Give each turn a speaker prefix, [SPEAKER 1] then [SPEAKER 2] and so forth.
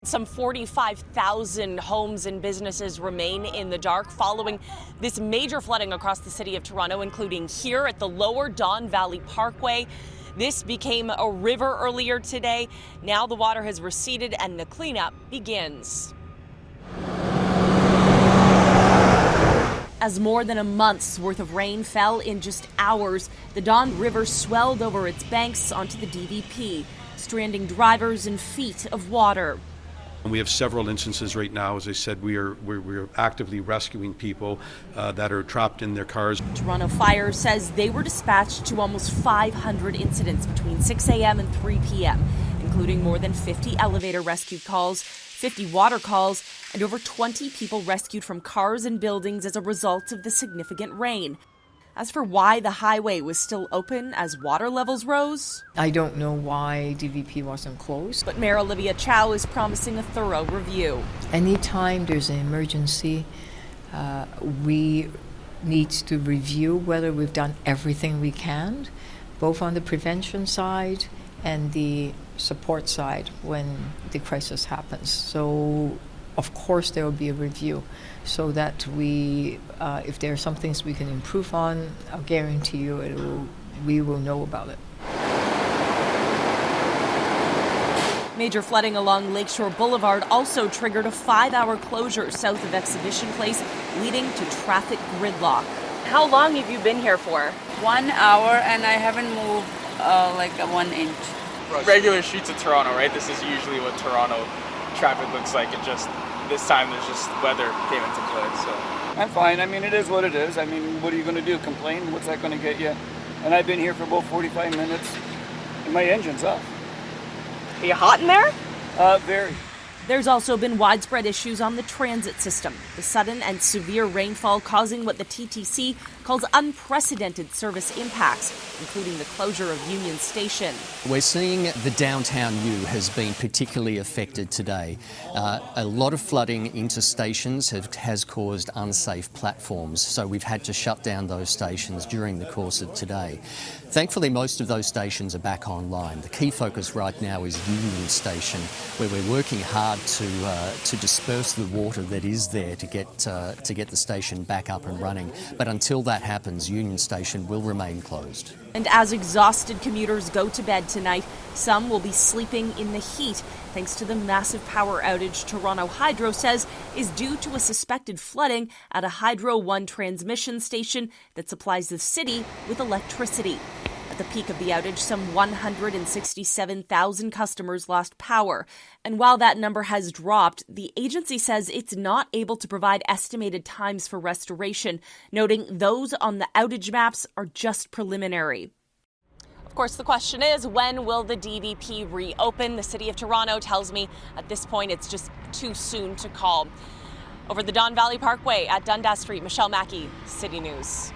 [SPEAKER 1] Some 45,000 homes and businesses remain in the dark following this major flooding across the city of Toronto, including here at the lower Don Valley Parkway. This became a river earlier today. Now the water has receded and the cleanup begins. As more than a month's worth of rain fell in just hours, the Don River swelled over its banks onto the DVP, stranding drivers in feet of water.
[SPEAKER 2] We have several instances right now. As I said, we're actively rescuing people that are trapped in their cars.
[SPEAKER 1] Toronto Fire says they were dispatched to almost 500 incidents between 6 a.m. and 3 p.m., including more than 50 elevator rescue calls, 50 water calls, and over 20 people rescued from cars and buildings as a result of the significant rain. As for why the highway was still open as water levels rose,
[SPEAKER 3] I don't know why DVP wasn't closed.
[SPEAKER 1] But Mayor Olivia Chow is promising a thorough review.
[SPEAKER 3] Anytime there's an emergency, we need to review whether we've done everything we can, both on the prevention side and the support side when the crisis happens. So, of course, there will be a review so that we, if there are some things we can improve on, I'll guarantee you we will know about it.
[SPEAKER 1] Major flooding along Lakeshore Boulevard also triggered a 5-hour closure south of Exhibition Place, leading to traffic gridlock. How long have you been here for?
[SPEAKER 4] 1 hour, and I haven't moved like 1 inch.
[SPEAKER 5] Regular streets of Toronto, right? This is usually what Toronto traffic looks like. It just, this time there's just weather came into play, so.
[SPEAKER 6] I'm fine. I mean, it is what it is. I mean, what are you going to do? Complain? What's that going to get you? And I've been here for about 45 minutes, and my engine's up.
[SPEAKER 1] Are you hot in there?
[SPEAKER 6] Very.
[SPEAKER 1] There's also been widespread issues on the transit system. The sudden and severe rainfall causing what the TTC calls unprecedented service impacts, including the closure of Union Station.
[SPEAKER 7] We're seeing the downtown U has been particularly affected today. A lot of flooding into stations has caused unsafe platforms, so we've had to shut down those stations during the course of today. Thankfully, most of those stations are back online. The key focus right now is Union Station, where we're working hard to disperse the water that is there to get the station back up and running. But until that happens, Union Station will remain closed.
[SPEAKER 1] And as exhausted commuters go to bed tonight, some will be sleeping in the heat thanks to the massive power outage Toronto Hydro says is due to a suspected flooding at a Hydro One transmission station that supplies the city with electricity. At the peak of the outage, some 167,000 customers lost power. And while that number has dropped, the agency says it's not able to provide estimated times for restoration, noting those on the outage maps are just preliminary. Of course, the question is, when will the DVP reopen? The City of Toronto tells me at this point it's just too soon to call. Over the Don Valley Parkway at Dundas Street, Michelle Mackey, City News.